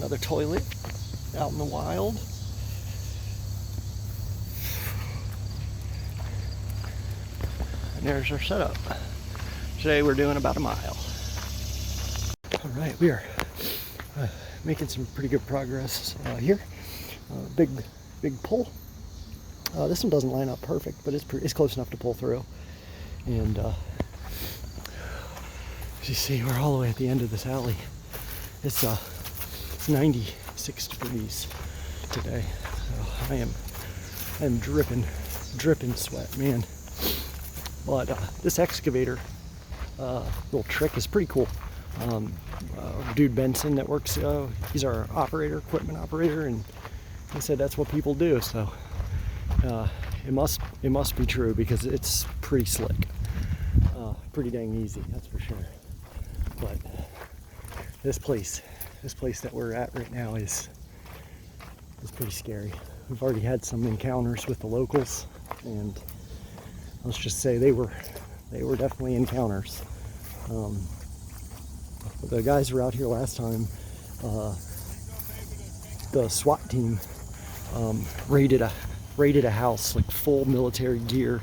another toilet out in the wild. And there's our setup. Today we're doing about a mile. All right, we are making some pretty good progress here. Big pull. This one doesn't line up perfect, but it's close enough to pull through. And as you see, we're all the way at the end of this alley. It's 96 degrees today, so I am dripping sweat, man. But this excavator little trick is pretty cool. Dude Benson that works, he's our equipment operator, and he said that's what people do. So it must be true, because it's pretty slick, pretty dang easy, that's for sure. But this place that we're at right now is pretty scary. We've already had some encounters with the locals, and let's just say they were definitely encounters. The guys were out here last time. The SWAT team raided a house, like full military gear,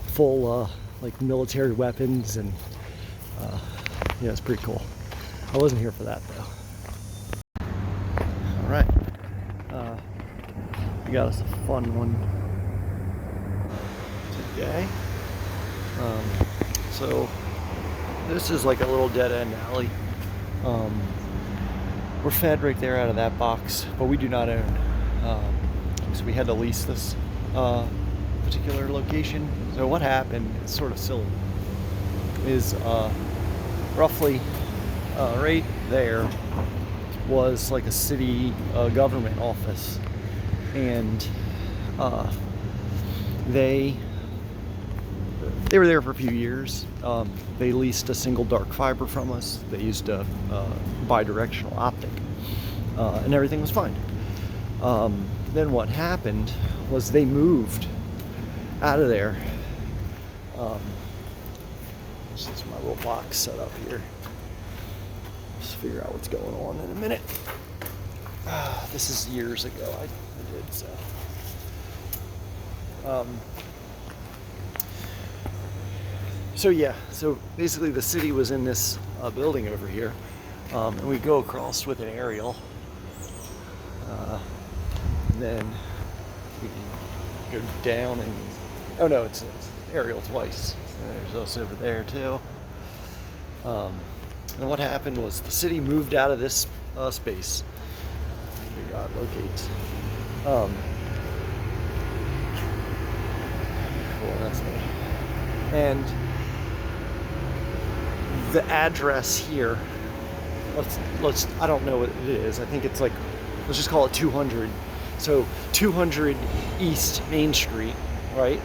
full like military weapons, and yeah, it's pretty cool. I wasn't here for that though. All right, we got us a fun one today. So this is like a little dead-end alley. We're fed right there out of that box, but we do not own. So we had to lease this particular location. So what happened, it's sort of silly, is roughly right there was like a city government office, and they were there for a few years. They leased a single dark fiber from us. They used a bi-directional optic, and everything was fine. Then what happened was they moved out of there. This is my little box set up here. Let's figure out what's going on in a minute. This is years ago I did, so. So yeah, so basically the city was in this building over here, and we go across with an aerial, and then we can go down and, oh no, it's aerial twice. There's us over there too. And what happened was the city moved out of this space. God locates. Well, that's me. And the address here, let's I don't know what it is. I think it's like, let's just call it 200. So 200 East Main Street, right?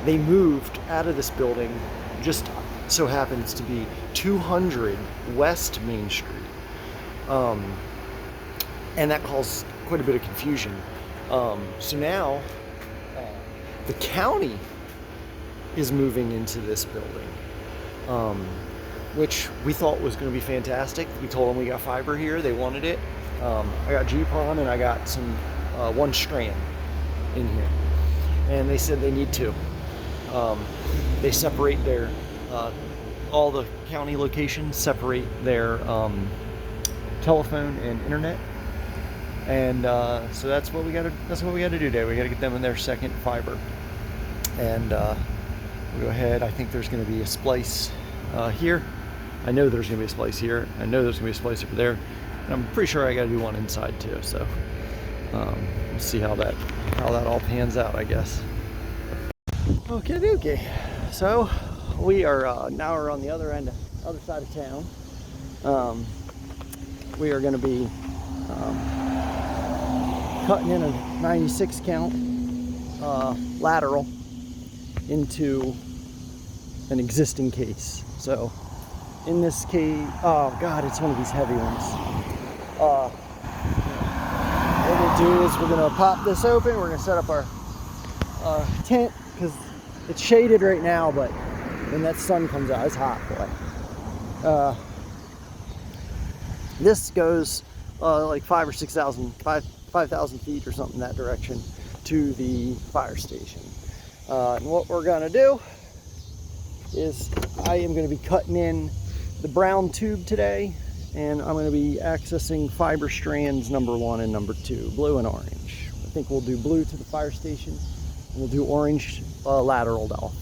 They moved out of this building, just so happens to be 200 West Main Street. And that caused quite a bit of confusion. So now the county is moving into this building, which we thought was going to be fantastic. We told them we got fiber here, they wanted it. I got GPON and I got some one strand in here, and they said they need two. They separate their all the county locations separate their telephone and internet, and so that's what we got to do today. We got to get them in their second fiber, and we'll go ahead. I think there's going to be a splice here. I know there's going to be a splice here. I know there's going to be a splice over there, and I'm pretty sure I got to do one inside too. So we'll see how that all pans out, I guess. Okay. So we are now we're on the other side of town. We are going to be cutting in a 96 count lateral into an existing case. So in this case, oh god, it's one of these heavy ones. What we'll do is we're going to pop this open. We're going to set up our tent, because it's shaded right now, but when that sun comes out, it's hot, boy. This goes like 5,000 feet or something in that direction to the fire station. And what we're gonna do is I am gonna be cutting in the brown tube today, and I'm gonna be accessing fiber strands number 1 and number 2, blue and orange. I think we'll do blue to the fire station, and we'll do orange lateral off.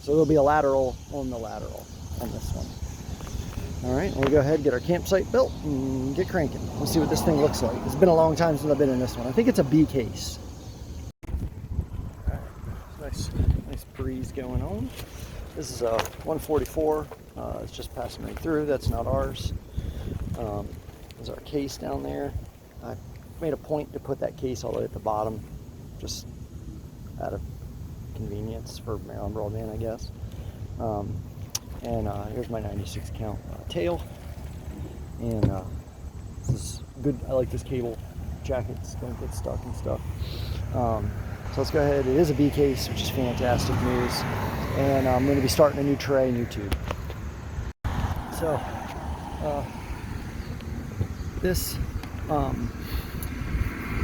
So there'll be a lateral on the lateral on this one. All right, we'll go ahead and get our campsite built and get cranking. We'll see what this thing looks like. It's been a long time since I've been in this one. I think it's a B case. All right, nice breeze going on. This is a 144. It's just passing right through. That's not ours. There's our case down there. I made a point to put that case all the way at the bottom, just out of convenience for Maryland broadband, I guess. And here's my 96 count tail, and this is good. I like this cable jackets, don't get stuck and stuff. So let's go ahead. It is a B case, which is fantastic news, and I'm going to be starting a new tray, new tube. So this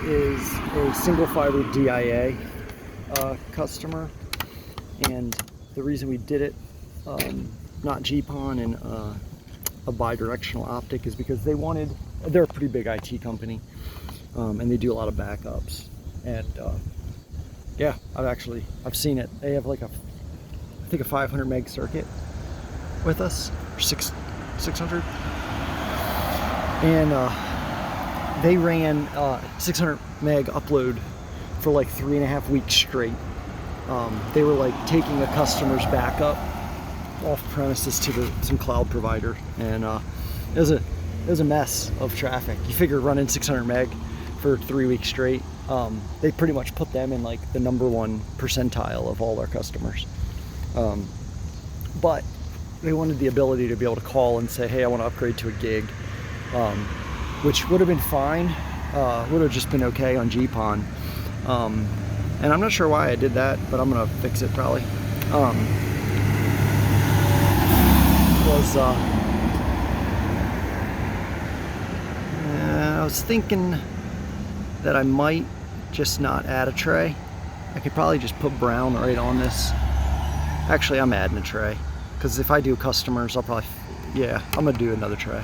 is a single fiber DIA customer, and the reason we did it not GPON and a bi-directional optic is because they're a pretty big IT company, and they do a lot of backups, and yeah, I've seen it. They have like I think a 500 meg circuit with us, or 600, and they ran 600 meg upload for like 3.5 weeks straight. They were like taking a customer's backup off premises to some cloud provider, and it was a mess of traffic. You figure running 600 meg for 3 weeks straight, they pretty much put them in like the #1 percentile of all our customers. But they wanted the ability to be able to call and say, hey, I want to upgrade to a gig, which would have been fine, would have just been okay on GPON. And I'm not sure why I did that, but I'm gonna fix it probably. I was thinking that I might just not add a tray. I could probably just put brown right on this. Actually, I'm adding a tray, because if I do customers, I'll probably, yeah, I'm gonna do another tray.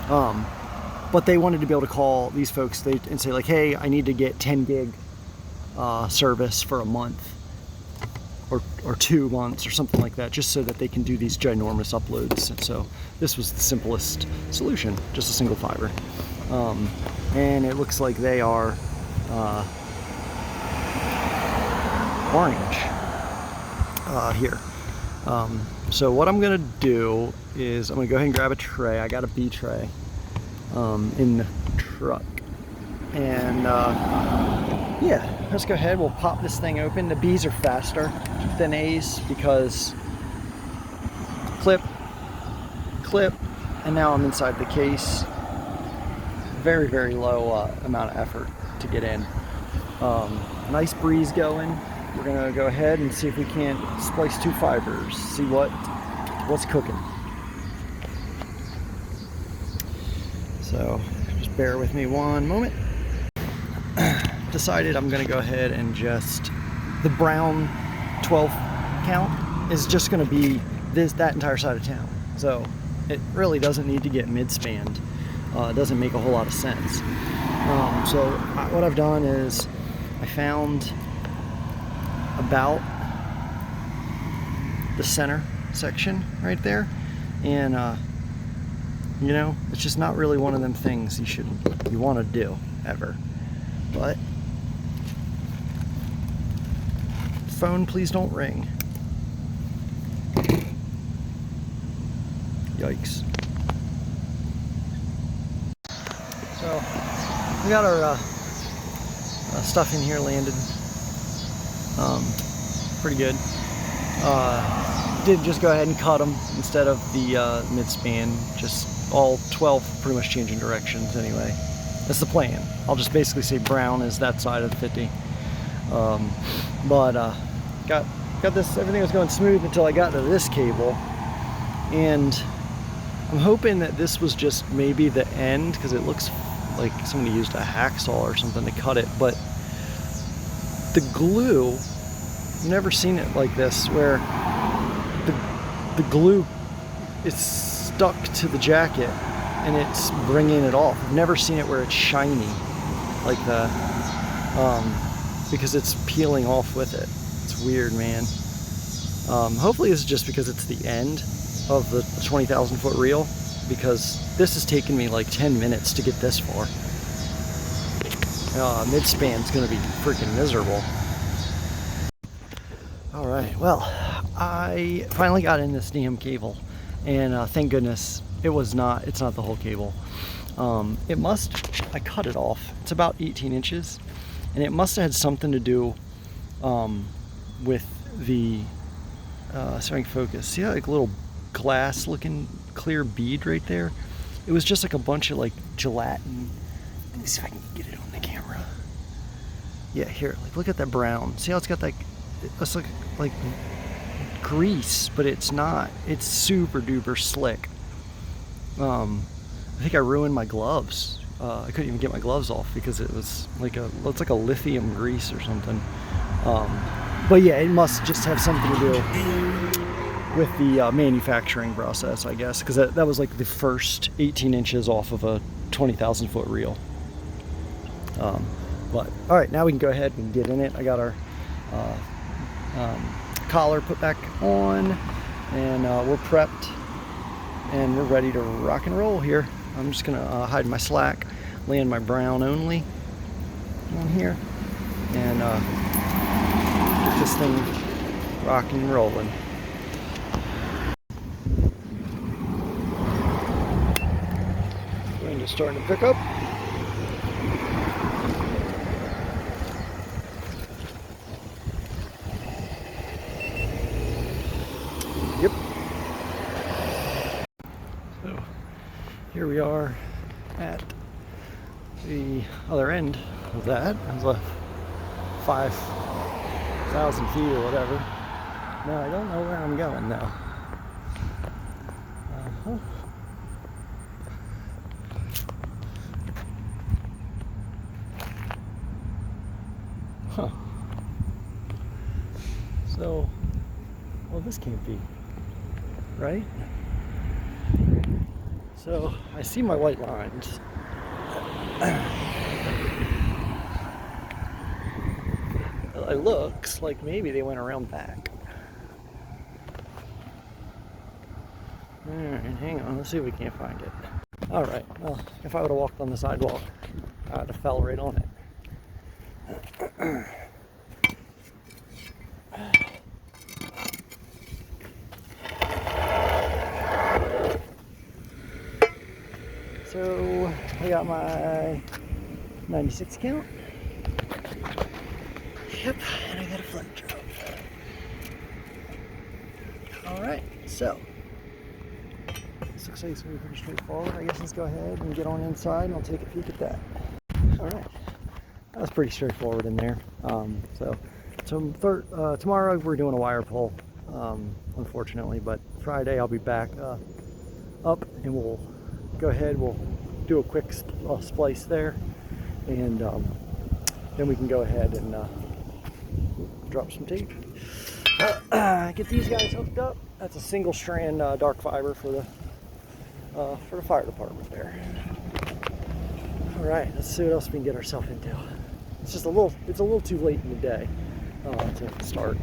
But they wanted to be able to call these folks and say like, hey, I need to get 10 gig service for a month or 2 months or something like that, just so that they can do these ginormous uploads. And so this was the simplest solution, just a single fiber. And it looks like they are orange here. So what I'm gonna do is I'm gonna go ahead and grab a tray. I got a B tray in the truck, and yeah, let's go ahead. We'll pop this thing open. The B's are faster than A's because clip, and now I'm inside the case. Very, very low amount of effort to get in. Nice breeze going. We're gonna go ahead and see if we can't splice 2 fibers, see what's cooking. So just bear with me one moment. Decided I'm gonna go ahead and just, the brown 12 count is just gonna be that entire side of town. So it really doesn't need to get mid-spanned. It doesn't make a whole lot of sense. So what I've done is I found about the center section right there, and you know, it's just not really one of them things you want to do ever. But phone, please don't ring. Yikes. So we got our stuff in here landed. Pretty good. Did just go ahead and cut them instead of the mid-span, just all 12 pretty much changing directions anyway. That's the plan. I'll just basically say brown is that side of the 50. But got this, everything was going smooth until I got to this cable, and I'm hoping that this was just maybe the end, because it looks like somebody used a hacksaw or something to cut it, but the glue, I've never seen it like this, where the glue is stuck to the jacket and it's bringing it off. I've never seen it where it's shiny like that, because it's peeling off with it. It's weird, man. Hopefully this is just because it's the end of the 20,000 foot reel, because this has taken me like 10 minutes to get this far. Mid-span's gonna be freaking miserable. All right, well, I finally got in this damn cable, and thank goodness it's not the whole cable. I cut it off. It's about 18 inches, and it must have had something to do with the starting focus. See that like little glass looking clear bead right there? It was just like a bunch of like gelatin. Let me see if I can get it on the camera. Yeah, here, like look at that brown. See how it's got like, it's like grease, but it's not. It's super duper slick. I think I ruined my gloves. I couldn't even get my gloves off because it was like it's like a lithium grease or something. But yeah, it must just have something to do with the manufacturing process, I guess, because that was like the first 18 inches off of a 20,000 foot reel. But all right, now we can go ahead and get in it. I got our collar put back on, and we're prepped and we're ready to rock and roll here. I'm just gonna hide my slack, land my brown only on here, and get this thing rocking and rolling. Wind is starting to pick up. Yep. So here we are at the other end of that. It was 5,000 feet or whatever. Now I don't know where I'm going now. Huh. So, well, this can't be right. So I see my white lines. It looks like maybe they went around back. Alright, hang on, let's see if we can't find it. Alright, well, if I would have walked on the sidewalk, I would have fell right on it. So I got my 96 count. Yep, and I got a flat drop. Alright, so this looks like it's going to be pretty straightforward. I guess let's go ahead and get on inside and I'll take a peek at that. Alright, that was pretty straightforward in there. Tomorrow we're doing a wire pull, unfortunately, but Friday I'll be back up and we'll go ahead, we'll do a quick splice there, and then we can go ahead and drop some tape. Get these guys hooked up. That's a single strand dark fiber for the fire department there. All right, let's see what else we can get ourselves into. It's a little too late in the day to start.